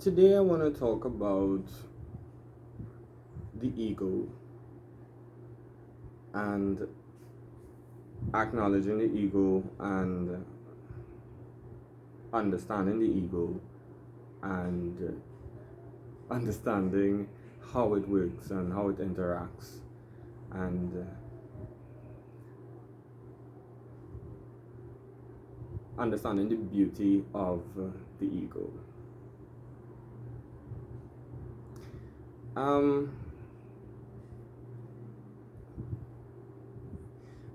Today I want to talk about the ego and acknowledging the ego and understanding the ego and understanding how it works and how it interacts and understanding the beauty of the ego. Um,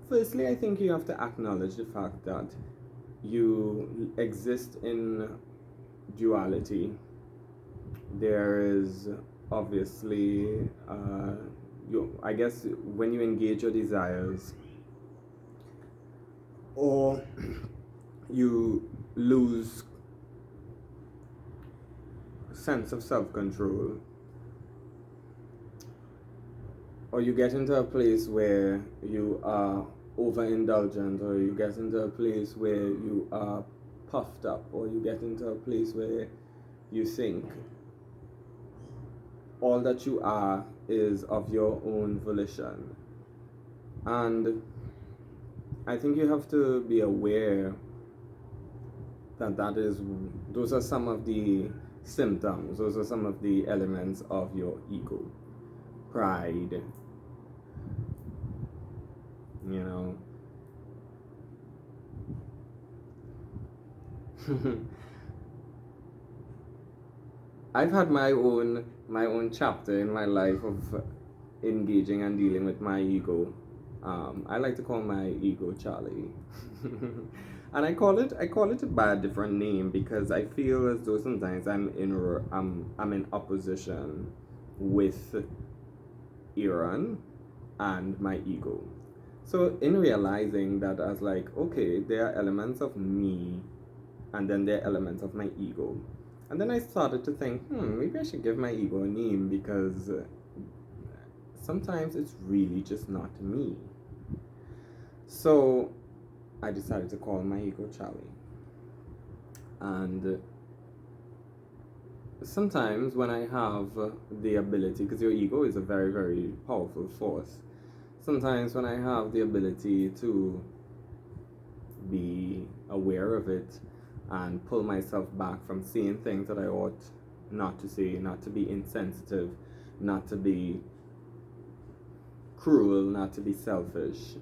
Firstly, I think you have to acknowledge the fact that you exist in duality. There is obviously, I guess, when you engage your desires or you lose sense of self-control, or you get into a place where you are overindulgent, or you get into a place where you are puffed up, or you get into a place where you think all that you are is of your own volition. And I think you have to be aware that those are some of the symptoms, those are some of the elements of your ego. Pride, you know. I've had my own chapter in my life of engaging and dealing with my ego. I like to call my ego Charlie, and I call it by a different name because I feel as though sometimes I'm in opposition with Iran and my ego. So in realizing that, I was like, okay, there are elements of me, and then there are elements of my ego. And then I started to think, maybe I should give my ego a name because sometimes it's really just not me. So I decided to call my ego Charlie. And sometimes when I have the ability, because your ego is a very, very powerful force, sometimes when I have the ability to be aware of it and pull myself back from saying things that I ought not to say, not to be insensitive, not to be cruel, not to be selfish.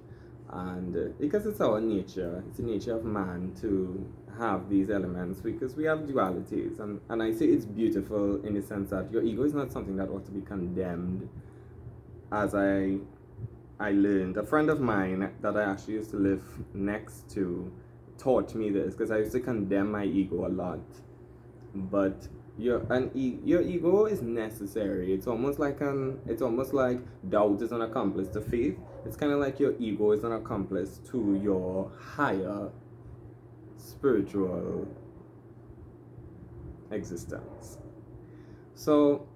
And because it's our nature, it's the nature of man to have these elements because we have dualities. And I say it's beautiful in the sense that your ego is not something that ought to be condemned. As I learned, a friend of mine that I actually used to live next to taught me this because I used to condemn my ego a lot. But your ego is necessary. It's almost like doubt is an accomplice to faith. It's kind of like your ego is an accomplice to your higher spiritual existence. So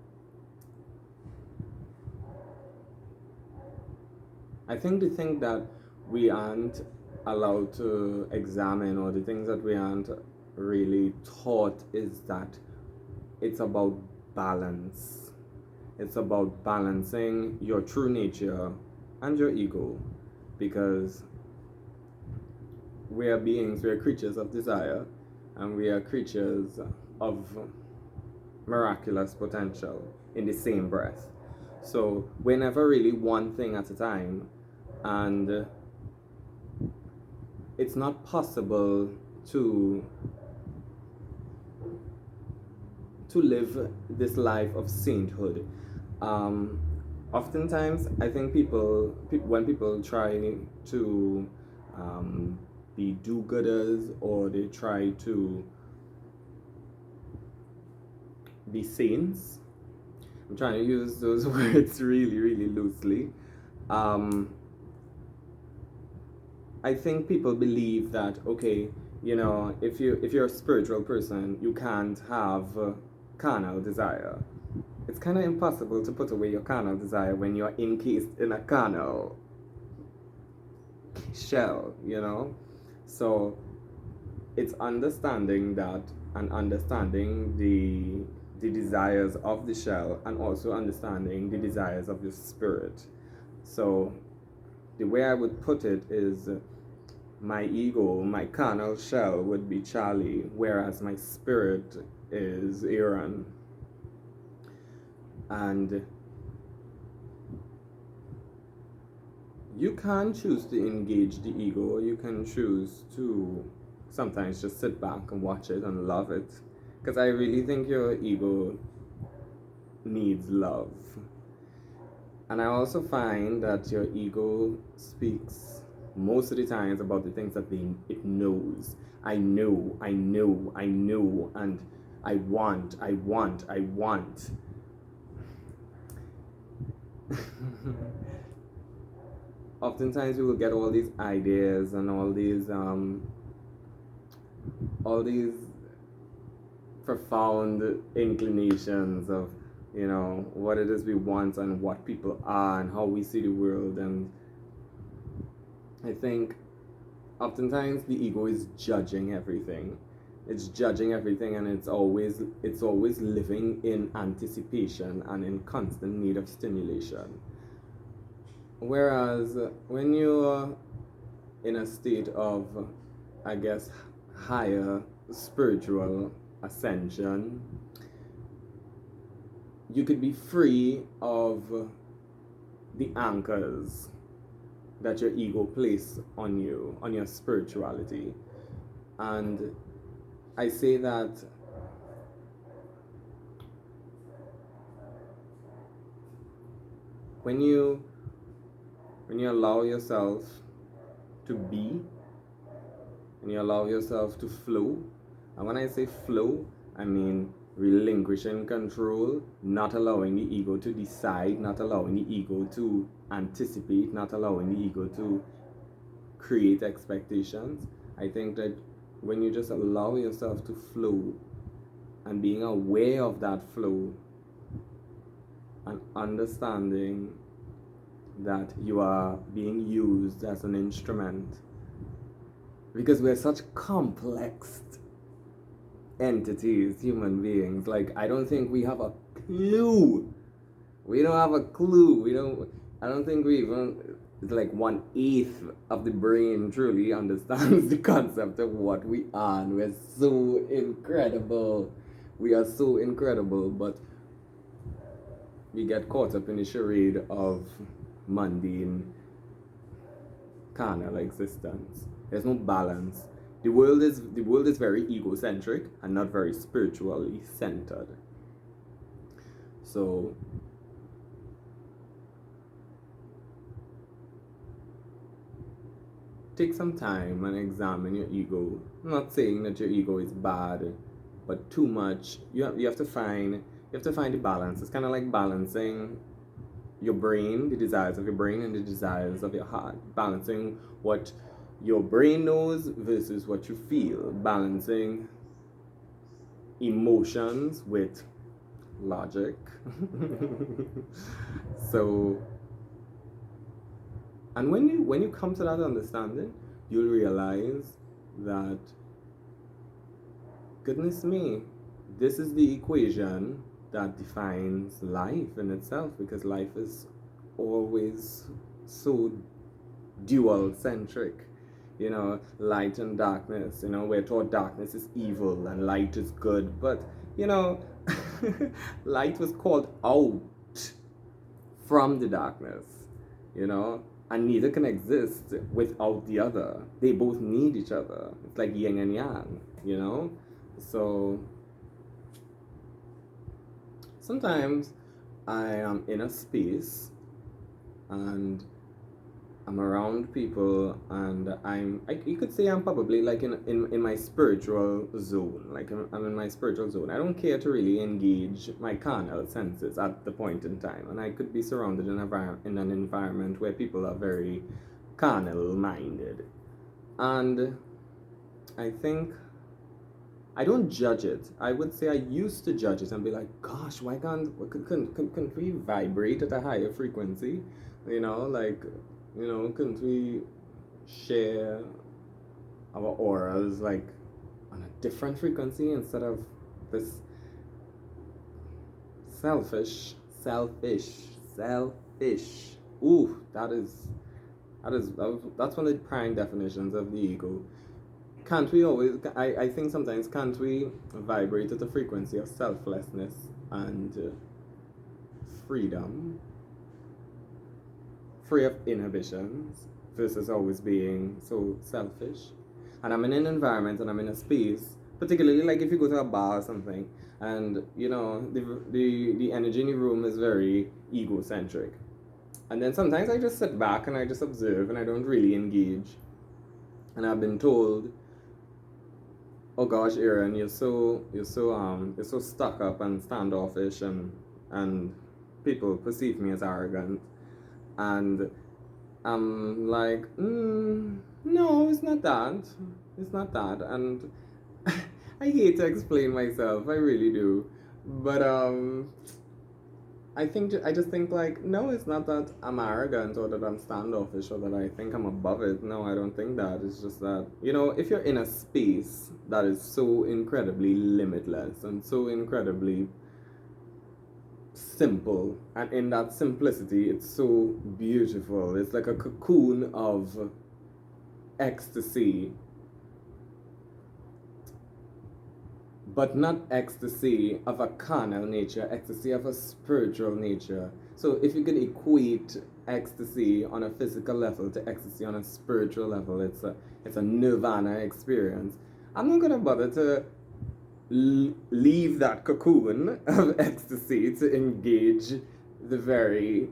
I think the thing that we aren't allowed to examine, or the things that we aren't really taught, is that it's about balance. It's about balancing your true nature and your ego, because we are beings, we are creatures of desire, and we are creatures of miraculous potential in the same breath. So we're never really one thing at a time, and it's not possible to live this life of sainthood. Oftentimes, I think when people try to be do-gooders, or they try to be saints, I'm trying to use those words really, really loosely. I think people believe that, okay, if you're a spiritual person, you can't have carnal desire. It's kind of impossible to put away your carnal desire when you're encased in a carnal shell, So it's understanding that, and understanding the the desires of the shell and also understanding the desires of the spirit. So the way I would put it is my ego, my carnal shell would be Charlie, whereas my spirit is Aaron. And you can choose to engage the ego, you can choose to sometimes just sit back and watch it and love it. Because I really think your ego needs love. And I also find that your ego speaks most of the times about the things that it knows. I know, and I want. Oftentimes we will get all these ideas and all these profound inclinations of, you know, what it is we want and what people are and how we see the world. And I think oftentimes the ego is judging everything. It's judging everything, and it's always living in anticipation and in constant need of stimulation. Whereas when you're in a state of, I guess, higher spiritual ascension, you could be free of the anchors that your ego places on you, on your spirituality. And I say that when you allow yourself to be, and you allow yourself to flow, and when I say flow, I mean relinquishing control, not allowing the ego to decide, not allowing the ego to anticipate, not allowing the ego to create expectations. I think that when you just allow yourself to flow and being aware of that flow and understanding that you are being used as an instrument, because we're such complex entities, human beings. Like, I don't think we have a clue. We don't have a clue. I don't think we even, it's like 1/8 of the brain truly understands the concept of what we are. And we're so incredible. We are so incredible, but we get caught up in the charade of mundane carnal existence. There's no balance. The world is very egocentric and not very spiritually centered. So take some time and examine your ego. I'm not saying that your ego is bad, but too much. You have to find the balance. It's kind of like balancing your brain, the desires of your brain, and the desires of your heart. Balancing what your brain knows versus what you feel. Balancing emotions with logic. So, and when you come to that understanding, you'll realize that, goodness me, this is the equation that defines life in itself, because life is always so dual centric. You know, light and darkness. You know, we're taught darkness is evil and light is good, but you know, light was called out from the darkness, you know, and neither can exist without the other. They both need each other. It's like yin and yang, you know. So sometimes I am in a space and I'm around people, and you could say I'm probably like in my spiritual zone. Like I'm in my spiritual zone. I don't care to really engage my carnal senses at the point in time, and I could be surrounded in an environment where people are very carnal minded, and I think I don't judge it. I would say I used to judge it and be like, gosh, why couldn't we vibrate at a higher frequency? You know, like, you know, couldn't we share our auras like on a different frequency instead of this Selfish, selfish, selfish. Ooh, that's one of the prime definitions of the ego. Can't we always, I think sometimes, can't we vibrate at the frequency of selflessness and freedom, free of inhibitions, versus always being so selfish? And I'm in an environment and I'm in a space, particularly like if you go to a bar or something, and you know the energy in the room is very egocentric, and then sometimes I just sit back and I just observe and I don't really engage, and I've been told, oh gosh, Aaron, you're so stuck up and standoffish, and people perceive me as arrogant, and I'm like, no, it's not that. It's not that. And I hate to explain myself, I really do. But I just think like, no, it's not that I'm arrogant or that I'm standoffish or that I think I'm above it. No, I don't think that. It's just that, you know, if you're in a space that is so incredibly limitless and so incredibly simple, and in that simplicity it's so beautiful, it's like a cocoon of ecstasy, but not ecstasy of a carnal nature, ecstasy of a spiritual nature. So if you could equate ecstasy on a physical level to ecstasy on a spiritual level, it's a nirvana experience. I'm not gonna bother to leave that cocoon of ecstasy to engage the very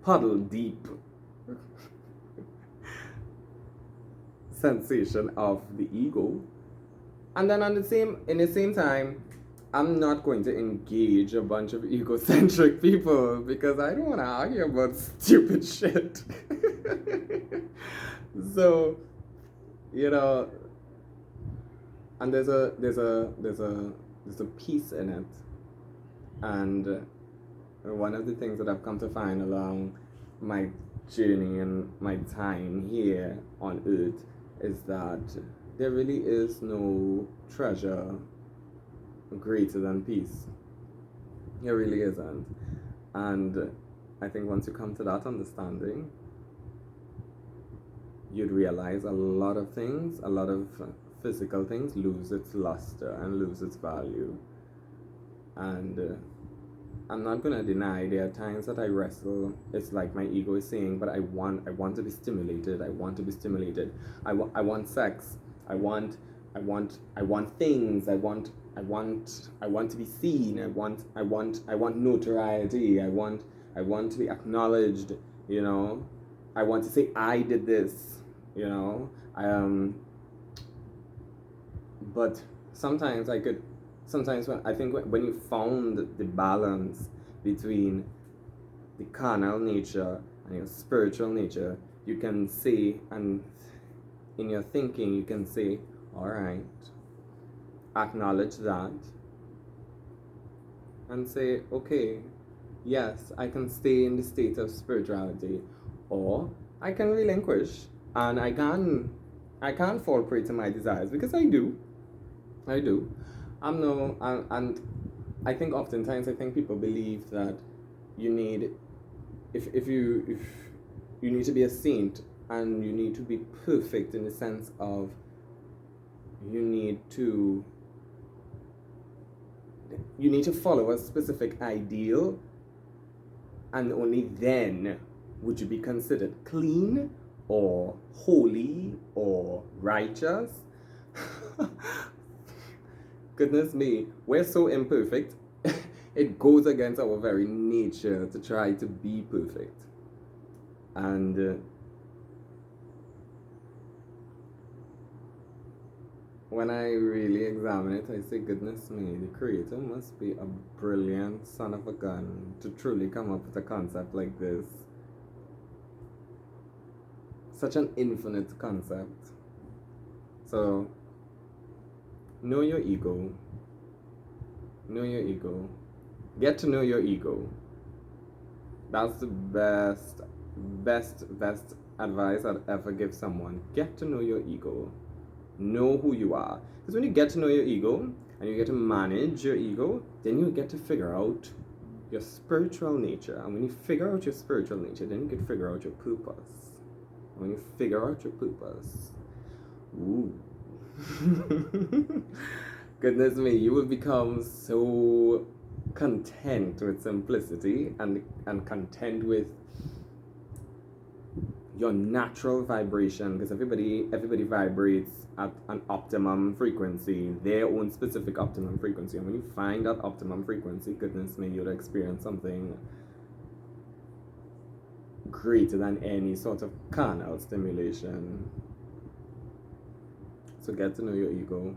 puddle deep sensation of the ego. And then in the same time, I'm not going to engage a bunch of egocentric people because I don't want to argue about stupid shit. So, you know, and there's a piece in it, and one of the things that I've come to find along my journey and my time here on earth is that there really is no treasure greater than peace. There really isn't. And I think once you come to that understanding, you'd realize a lot of things, a lot of physical things lose its luster and lose its value. And I'm not gonna deny there are times that I wrestle. It's like my ego is saying, but I want to be stimulated. I want to be stimulated. I want sex. I want things. I want to be seen. I want notoriety. I want to be acknowledged. You know, I want to say I did this. You know, but sometimes when you found the balance between the carnal nature and your spiritual nature, you can say, and in your thinking you can say, all right, acknowledge that and say, okay, yes, I can stay in the state of spirituality, or I can relinquish and I can't fall prey to my desires, because I do. And I think oftentimes people believe that you need, if you need to be a saint and you need to be perfect in the sense of you need to follow a specific ideal, and only then would you be considered clean or holy or righteous. Goodness me, we're so imperfect. It goes against our very nature to try to be perfect. And when I really examine it, I say, goodness me, the creator must be a brilliant son of a gun to truly come up with a concept like this. Such an infinite concept. So, know your ego. Know your ego. Get to know your ego. That's the best advice I'd ever give someone. Get to know your ego. Know who you are. Because when you get to know your ego, and you get to manage your ego, then you get to figure out your spiritual nature. And when you figure out your spiritual nature, then you can figure out your purpose. And when you figure out your purpose, ooh. Goodness me, you will become so content with simplicity and content with your natural vibration, because everybody vibrates at an optimum frequency, their own specific optimum frequency. And when you find that optimum frequency, goodness me, you'll experience something greater than any sort of carnal stimulation. So get to know your ego.